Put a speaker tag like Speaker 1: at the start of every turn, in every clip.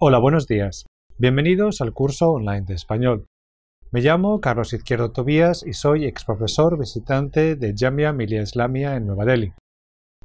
Speaker 1: Hola, buenos días. Bienvenidos al curso online de español. Me llamo Carlos Izquierdo Tobías y soy exprofesor visitante de Jamia Millia Islamia en Nueva Delhi.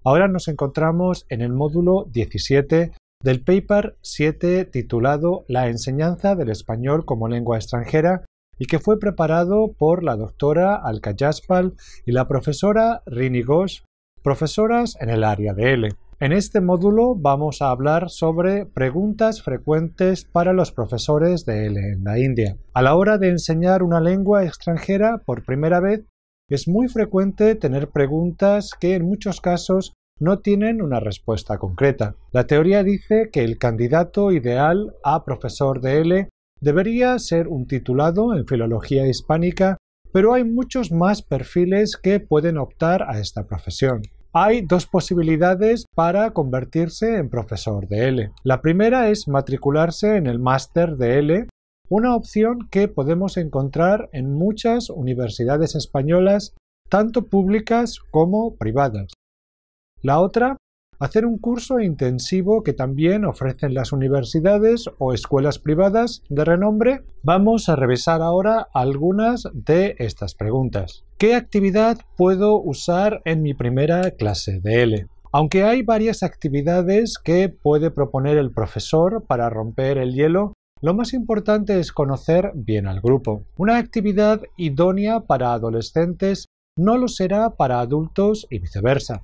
Speaker 1: Ahora nos encontramos en el módulo 17 del paper 7 titulado La enseñanza del español como lengua extranjera y que fue preparado por la doctora Alka Jaspal y la profesora Rini Ghosh, profesoras en el área de L. En este módulo vamos a hablar sobre preguntas frecuentes para los profesores de L en la India. A la hora de enseñar una lengua extranjera por primera vez, es muy frecuente tener preguntas que en muchos casos no tienen una respuesta concreta. La teoría dice que el candidato ideal a profesor de L debería ser un titulado en filología hispánica, pero hay muchos más perfiles que pueden optar a esta profesión. Hay dos posibilidades para convertirse en profesor de L. La primera es matricularse en el máster de L, una opción que podemos encontrar en muchas universidades españolas, tanto públicas como privadas. La otra, hacer un curso intensivo que también ofrecen las universidades o escuelas privadas de renombre. Vamos a revisar ahora algunas de estas preguntas. ¿Qué actividad puedo usar en mi primera clase de L? Aunque hay varias actividades que puede proponer el profesor para romper el hielo, lo más importante es conocer bien al grupo. Una actividad idónea para adolescentes no lo será para adultos y viceversa.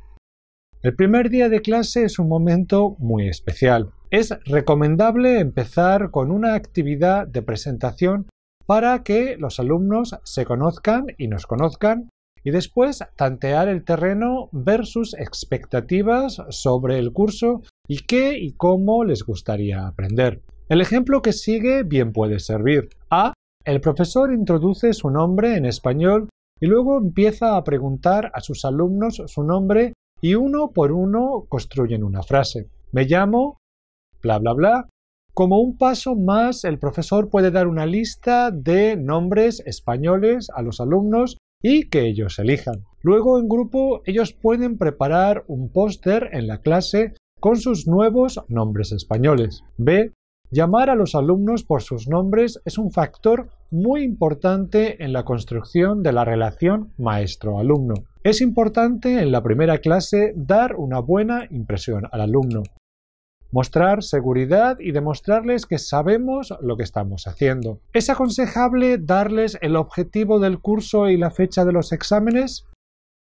Speaker 1: El primer día de clase es un momento muy especial. Es recomendable empezar con una actividad de presentación para que los alumnos se conozcan y nos conozcan y después tantear el terreno, ver sus expectativas sobre el curso y qué y cómo les gustaría aprender. El ejemplo que sigue bien puede servir. A. El profesor introduce su nombre en español y luego empieza a preguntar a sus alumnos su nombre y uno por uno construyen una frase. Me llamo, bla bla bla. Como un paso más, el profesor puede dar una lista de nombres españoles a los alumnos y que ellos elijan. Luego, en grupo, ellos pueden preparar un póster en la clase con sus nuevos nombres españoles. B. Llamar a los alumnos por sus nombres es un factor muy importante en la construcción de la relación maestro-alumno. Es importante en la primera clase dar una buena impresión al alumno, mostrar seguridad y demostrarles que sabemos lo que estamos haciendo. ¿Es aconsejable darles el objetivo del curso y la fecha de los exámenes?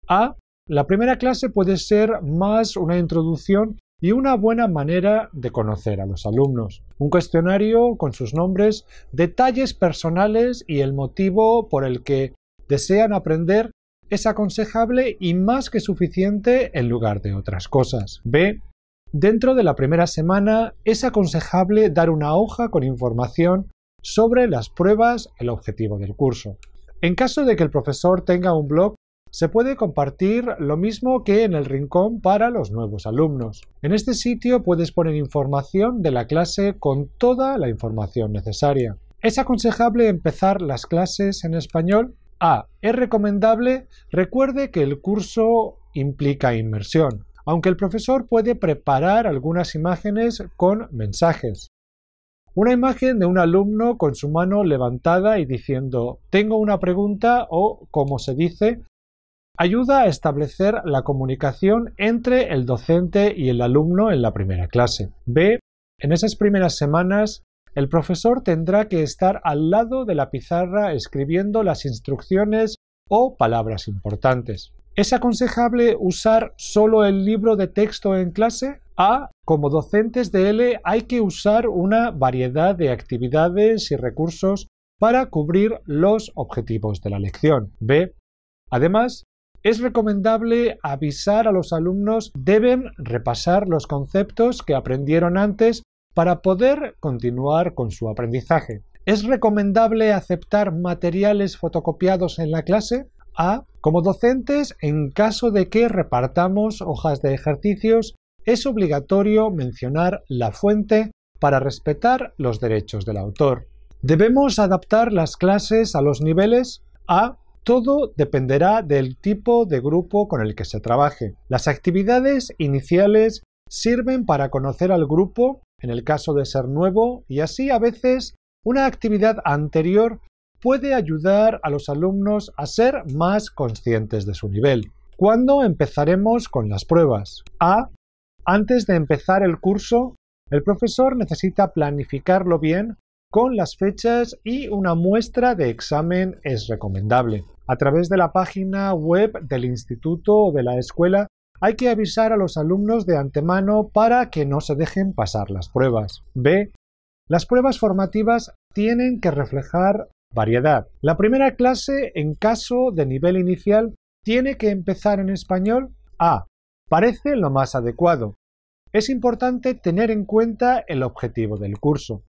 Speaker 1: A. La primera clase puede ser más una introducción y una buena manera de conocer a los alumnos. Un cuestionario con sus nombres, detalles personales y el motivo por el que desean aprender es aconsejable y más que suficiente en lugar de otras cosas. B. Dentro de la primera semana es aconsejable dar una hoja con información sobre las pruebas, el objetivo del curso. En caso de que el profesor tenga un blog, se puede compartir lo mismo que en el rincón para los nuevos alumnos. En este sitio puedes poner información de la clase con toda la información necesaria. ¿Es aconsejable empezar las clases en español? A. Es recomendable. Recuerde que el curso implica inmersión, aunque el profesor puede preparar algunas imágenes con mensajes. Una imagen de un alumno con su mano levantada y diciendo «tengo una pregunta» o, como se dice, ayuda a establecer la comunicación entre el docente y el alumno en la primera clase. B. En esas primeras semanas, el profesor tendrá que estar al lado de la pizarra escribiendo las instrucciones o palabras importantes. ¿Es aconsejable usar solo el libro de texto en clase? A. Como docentes de L hay que usar una variedad de actividades y recursos para cubrir los objetivos de la lección. B. Además, es recomendable avisar a los alumnos deben repasar los conceptos que aprendieron antes para poder continuar con su aprendizaje. ¿Es recomendable aceptar materiales fotocopiados en la clase? A. Como docentes, en caso de que repartamos hojas de ejercicios, es obligatorio mencionar la fuente para respetar los derechos del autor. ¿Debemos adaptar las clases a los niveles? A. Todo dependerá del tipo de grupo con el que se trabaje. Las actividades iniciales sirven para conocer al grupo en el caso de ser nuevo, y así a veces una actividad anterior puede ayudar a los alumnos a ser más conscientes de su nivel. ¿Cuándo empezaremos con las pruebas? A. Antes de empezar el curso, el profesor necesita planificarlo bien con las fechas y una muestra de examen es recomendable. A través de la página web del instituto o de la escuela hay que avisar a los alumnos de antemano para que no se dejen pasar las pruebas. B. Las pruebas formativas tienen que reflejar variedad. La primera clase, en caso de nivel inicial, tiene que empezar en español. A. Parece lo más adecuado. Es importante tener en cuenta el objetivo del curso.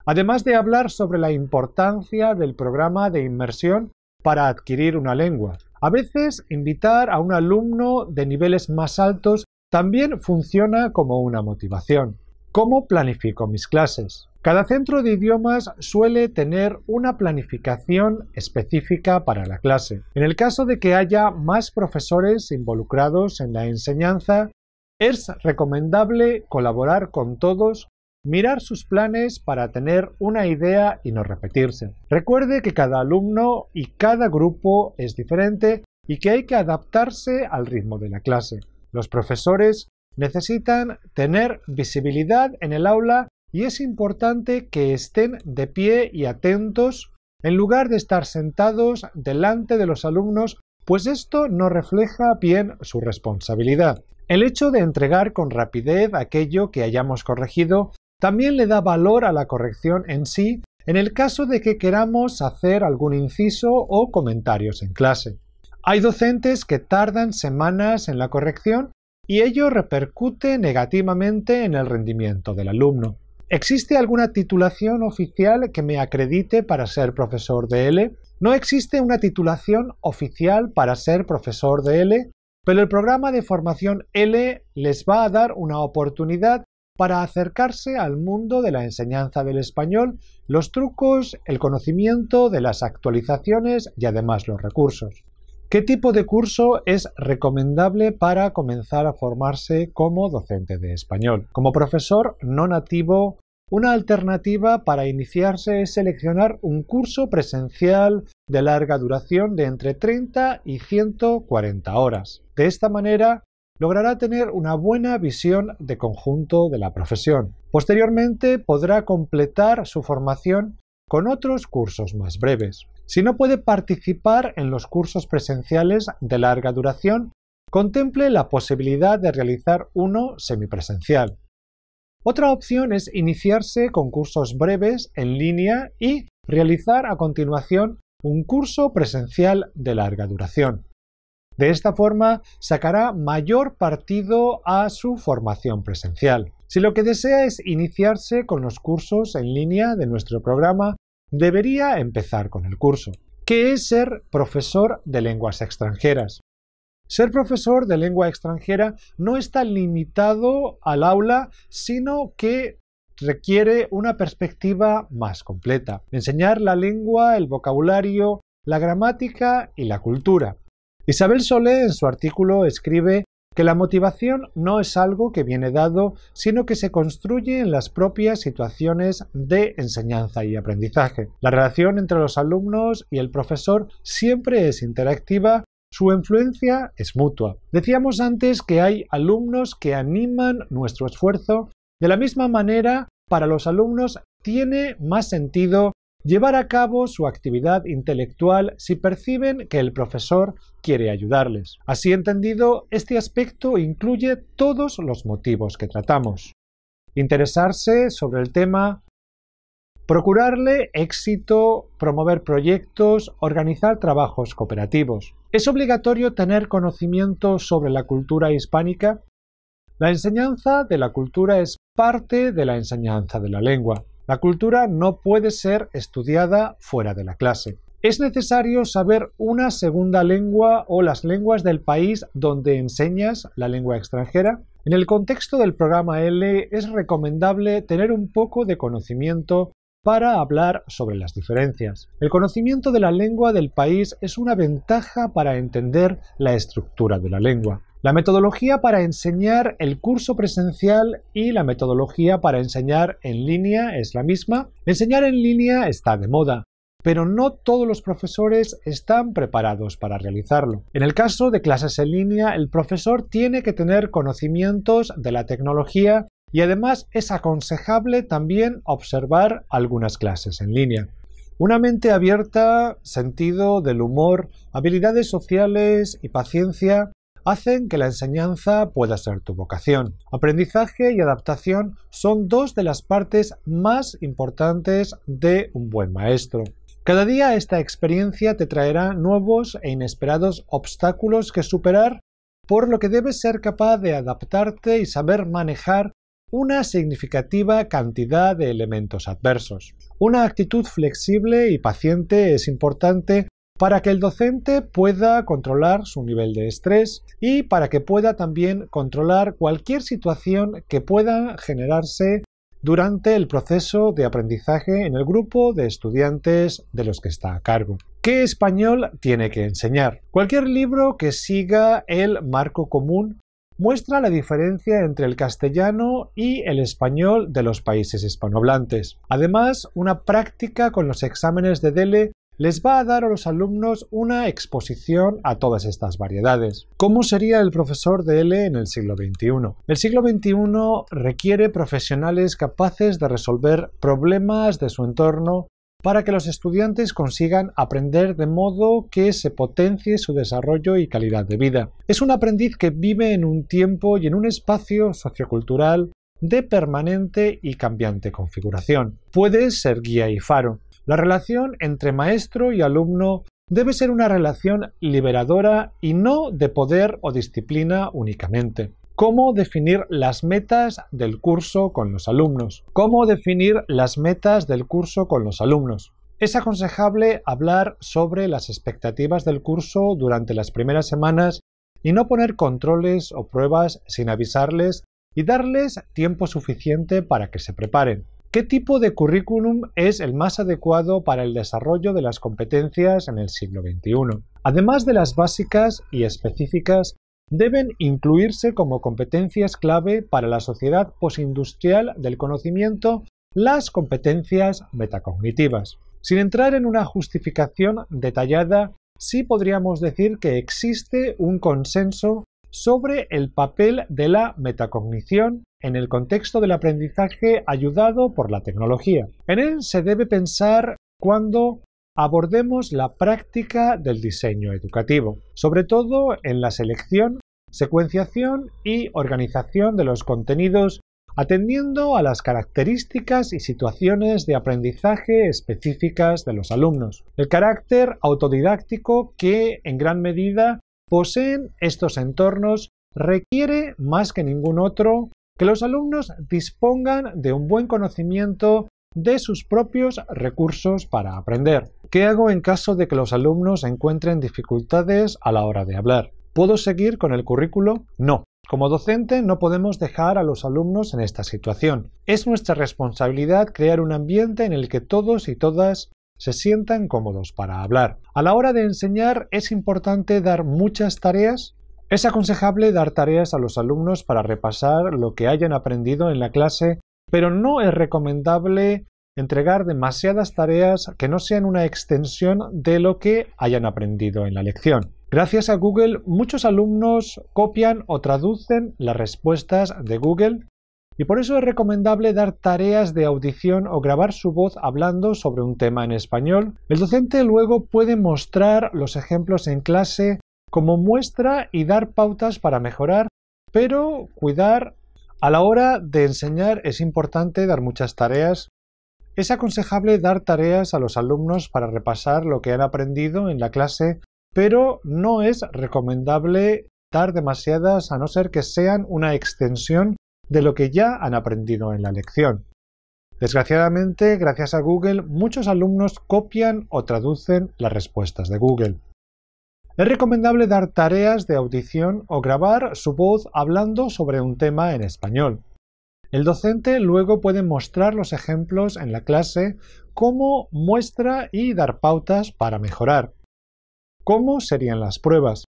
Speaker 1: Además de hablar sobre la importancia del programa de inmersión para adquirir una lengua, a veces invitar a un alumno de niveles más altos también funciona como una motivación. ¿Cómo planifico mis clases? Cada centro de idiomas suele tener una planificación específica para la clase. En el caso de que haya más profesores involucrados en la enseñanza, es recomendable colaborar con todos, mirar sus planes para tener una idea y no repetirse. Recuerde que cada alumno y cada grupo es diferente y que hay que adaptarse al ritmo de la clase. Los profesores necesitan tener visibilidad en el aula y es importante que estén de pie y atentos en lugar de estar sentados delante de los alumnos, pues esto no refleja bien su responsabilidad. El hecho de entregar con rapidez aquello que hayamos corregido también le da valor a la corrección en sí en el caso de que queramos hacer algún inciso o comentarios en clase. Hay docentes que tardan semanas en la corrección y ello repercute negativamente en el rendimiento del alumno. ¿Existe alguna titulación oficial que me acredite para ser profesor de L? No existe una titulación oficial para ser profesor de L, pero el programa de formación L les va a dar una oportunidad para acercarse al mundo de la enseñanza del español, los trucos, el conocimiento de las actualizaciones y además los recursos. ¿Qué tipo de curso es recomendable para comenzar a formarse como docente de español? Como profesor no nativo, una alternativa para iniciarse es seleccionar un curso presencial de larga duración de entre 30 y 140 horas. De esta manera, logrará tener una buena visión de conjunto de la profesión. Posteriormente podrá completar su formación con otros cursos más breves. Si no puede participar en los cursos presenciales de larga duración, contemple la posibilidad de realizar uno semipresencial. Otra opción es iniciarse con cursos breves en línea y realizar a continuación un curso presencial de larga duración. De esta forma, sacará mayor partido a su formación presencial. Si lo que desea es iniciarse con los cursos en línea de nuestro programa, debería empezar con el curso. ¿Qué es ser profesor de lenguas extranjeras? Ser profesor de lengua extranjera no está limitado al aula, sino que requiere una perspectiva más completa. Enseñar la lengua, el vocabulario, la gramática y la cultura. Isabel Solé en su artículo escribe que la motivación no es algo que viene dado, sino que se construye en las propias situaciones de enseñanza y aprendizaje. La relación entre los alumnos y el profesor siempre es interactiva, su influencia es mutua. Decíamos antes que hay alumnos que animan nuestro esfuerzo. De la misma manera, para los alumnos tiene más sentido llevar a cabo su actividad intelectual si perciben que el profesor quiere ayudarles. Así entendido, este aspecto incluye todos los motivos que tratamos. Interesarse sobre el tema, procurarle éxito, promover proyectos, organizar trabajos cooperativos. ¿Es obligatorio tener conocimiento sobre la cultura hispánica? La enseñanza de la cultura es parte de la enseñanza de la lengua. La cultura no puede ser estudiada fuera de la clase. ¿Es necesario saber una segunda lengua o las lenguas del país donde enseñas la lengua extranjera? En el contexto del programa L es recomendable tener un poco de conocimiento para hablar sobre las diferencias. El conocimiento de la lengua del país es una ventaja para entender la estructura de la lengua. La metodología para enseñar el curso presencial y la metodología para enseñar en línea es la misma. Enseñar en línea está de moda, pero no todos los profesores están preparados para realizarlo. En el caso de clases en línea, el profesor tiene que tener conocimientos de la tecnología y además es aconsejable también observar algunas clases en línea. Una mente abierta, sentido del humor, habilidades sociales y paciencia hacen que la enseñanza pueda ser tu vocación. Aprendizaje y adaptación son dos de las partes más importantes de un buen maestro. Cada día esta experiencia te traerá nuevos e inesperados obstáculos que superar, por lo que debes ser capaz de adaptarte y saber manejar una significativa cantidad de elementos adversos. Una actitud flexible y paciente es importante para que el docente pueda controlar su nivel de estrés y para que pueda también controlar cualquier situación que pueda generarse durante el proceso de aprendizaje en el grupo de estudiantes de los que está a cargo. ¿Qué español tiene que enseñar? Cualquier libro que siga el marco común muestra la diferencia entre el castellano y el español de los países hispanohablantes. Además, una práctica con los exámenes de DELE les va a dar a los alumnos una exposición a todas estas variedades. ¿Cómo sería el profesor de DELE en el siglo XXI? El siglo XXI requiere profesionales capaces de resolver problemas de su entorno para que los estudiantes consigan aprender de modo que se potencie su desarrollo y calidad de vida. Es un aprendiz que vive en un tiempo y en un espacio sociocultural de permanente y cambiante configuración. Puede ser guía y faro. La relación entre maestro y alumno debe ser una relación liberadora y no de poder o disciplina únicamente. ¿Cómo definir las metas del curso con los alumnos? ¿Cómo definir las metas del curso con los alumnos? Es aconsejable hablar sobre las expectativas del curso durante las primeras semanas y no poner controles o pruebas sin avisarles y darles tiempo suficiente para que se preparen. ¿Qué tipo de currículum es el más adecuado para el desarrollo de las competencias en el siglo XXI? Además de las básicas y específicas, deben incluirse como competencias clave para la sociedad postindustrial del conocimiento las competencias metacognitivas. Sin entrar en una justificación detallada, sí podríamos decir que existe un consenso sobre el papel de la metacognición en el contexto del aprendizaje ayudado por la tecnología. En él se debe pensar cuando abordemos la práctica del diseño educativo, sobre todo en la selección, secuenciación y organización de los contenidos, atendiendo a las características y situaciones de aprendizaje específicas de los alumnos. El carácter autodidáctico que, en gran medida, poseen estos entornos requiere, más que ningún otro, que los alumnos dispongan de un buen conocimiento de sus propios recursos para aprender. ¿Qué hago en caso de que los alumnos encuentren dificultades a la hora de hablar? ¿Puedo seguir con el currículo? No. Como docente no podemos dejar a los alumnos en esta situación. Es nuestra responsabilidad crear un ambiente en el que todos y todas se sientan cómodos para hablar. A la hora de enseñar es importante dar muchas tareas. Es aconsejable dar tareas a los alumnos para repasar lo que hayan aprendido en la clase, pero no es recomendable entregar demasiadas tareas que no sean una extensión de lo que hayan aprendido en la lección. Gracias a Google, muchos alumnos copian o traducen las respuestas de Google y por eso es recomendable dar tareas de audición o grabar su voz hablando sobre un tema en español. El docente luego puede mostrar los ejemplos en clase como muestra y dar pautas para mejorar, pero cuidar. A la hora de enseñar es importante dar muchas tareas. Es aconsejable dar tareas a los alumnos para repasar lo que han aprendido en la clase, pero no es recomendable dar demasiadas a no ser que sean una extensión de lo que ya han aprendido en la lección. Desgraciadamente, gracias a Google, muchos alumnos copian o traducen las respuestas de Google. Es recomendable dar tareas de audición o grabar su voz hablando sobre un tema en español. El docente luego puede mostrar los ejemplos en la clase como muestra y dar pautas para mejorar. ¿Cómo serían las pruebas?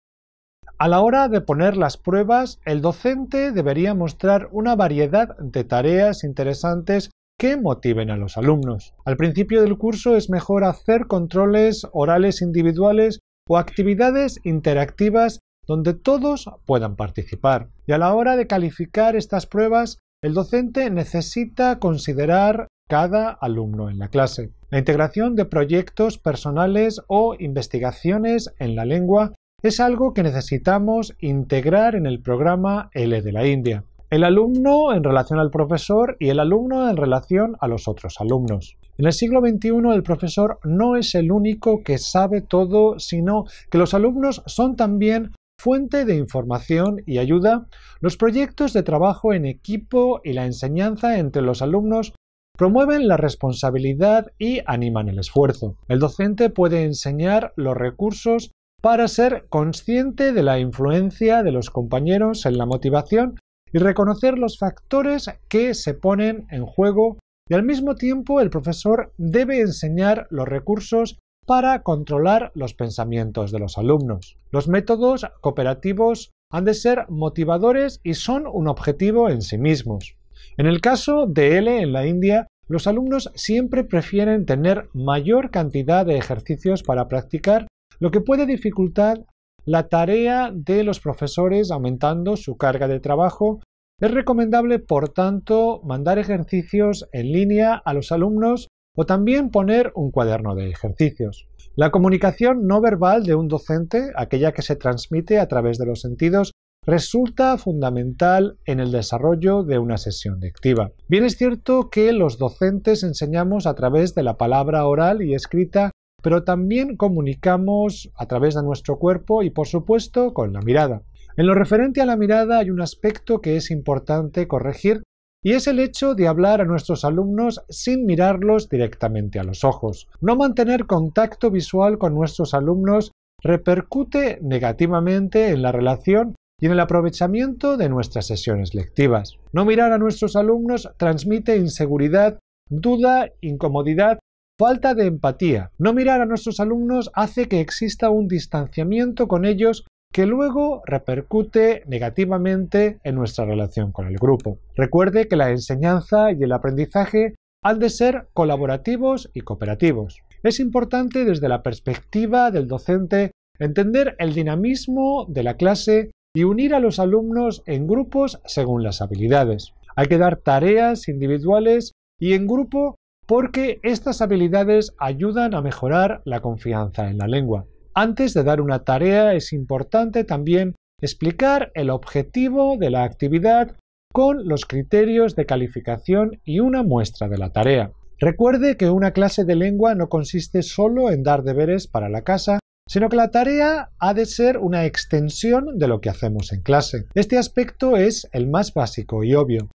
Speaker 1: A la hora de poner las pruebas, el docente debería mostrar una variedad de tareas interesantes que motiven a los alumnos. Al principio del curso es mejor hacer controles orales individuales o actividades interactivas donde todos puedan participar. Y a la hora de calificar estas pruebas, el docente necesita considerar cada alumno en la clase. La integración de proyectos personales o investigaciones en la lengua es algo que necesitamos integrar en el programa L de la India. El alumno en relación al profesor y el alumno en relación a los otros alumnos. En el siglo XXI el profesor no es el único que sabe todo, sino que los alumnos son también fuente de información y ayuda. Los proyectos de trabajo en equipo y la enseñanza entre los alumnos promueven la responsabilidad y animan el esfuerzo. El docente puede enseñar los recursos para ser consciente de la influencia de los compañeros en la motivación y reconocer los factores que se ponen en juego, y al mismo tiempo el profesor debe enseñar los recursos para controlar los pensamientos de los alumnos. Los métodos cooperativos han de ser motivadores y son un objetivo en sí mismos. En el caso de L en la India, los alumnos siempre prefieren tener mayor cantidad de ejercicios para practicar, lo que puede dificultar la tarea de los profesores aumentando su carga de trabajo. Es recomendable, por tanto, mandar ejercicios en línea a los alumnos o también poner un cuaderno de ejercicios. La comunicación no verbal de un docente, aquella que se transmite a través de los sentidos, resulta fundamental en el desarrollo de una sesión lectiva. Bien es cierto que los docentes enseñamos a través de la palabra oral y escrita, pero también comunicamos a través de nuestro cuerpo y, por supuesto, con la mirada. En lo referente a la mirada hay un aspecto que es importante corregir, y es el hecho de hablar a nuestros alumnos sin mirarlos directamente a los ojos. No mantener contacto visual con nuestros alumnos repercute negativamente en la relación y en el aprovechamiento de nuestras sesiones lectivas. No mirar a nuestros alumnos transmite inseguridad, duda, incomodidad, falta de empatía. No mirar a nuestros alumnos hace que exista un distanciamiento con ellos que luego repercute negativamente en nuestra relación con el grupo. Recuerde que la enseñanza y el aprendizaje han de ser colaborativos y cooperativos. Es importante desde la perspectiva del docente entender el dinamismo de la clase y unir a los alumnos en grupos según las habilidades. Hay que dar tareas individuales y en grupo porque estas habilidades ayudan a mejorar la confianza en la lengua. Antes de dar una tarea es importante también explicar el objetivo de la actividad con los criterios de calificación y una muestra de la tarea. Recuerde que una clase de lengua no consiste solo en dar deberes para la casa, sino que la tarea ha de ser una extensión de lo que hacemos en clase. Este aspecto es el más básico y obvio.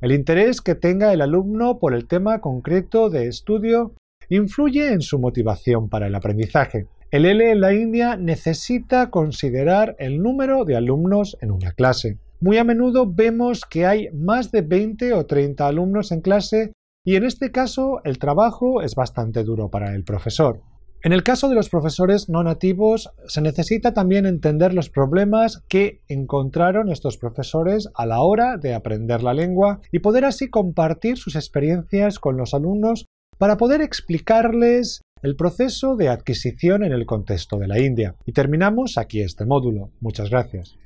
Speaker 1: El interés que tenga el alumno por el tema concreto de estudio influye en su motivación para el aprendizaje. El L en la India necesita considerar el número de alumnos en una clase. Muy a menudo vemos que hay más de 20 o 30 alumnos en clase y en este caso el trabajo es bastante duro para el profesor. En el caso de los profesores no nativos se necesita también entender los problemas que encontraron estos profesores a la hora de aprender la lengua y poder así compartir sus experiencias con los alumnos para poder explicarles el proceso de adquisición en el contexto de la India. Y terminamos aquí este módulo. Muchas gracias.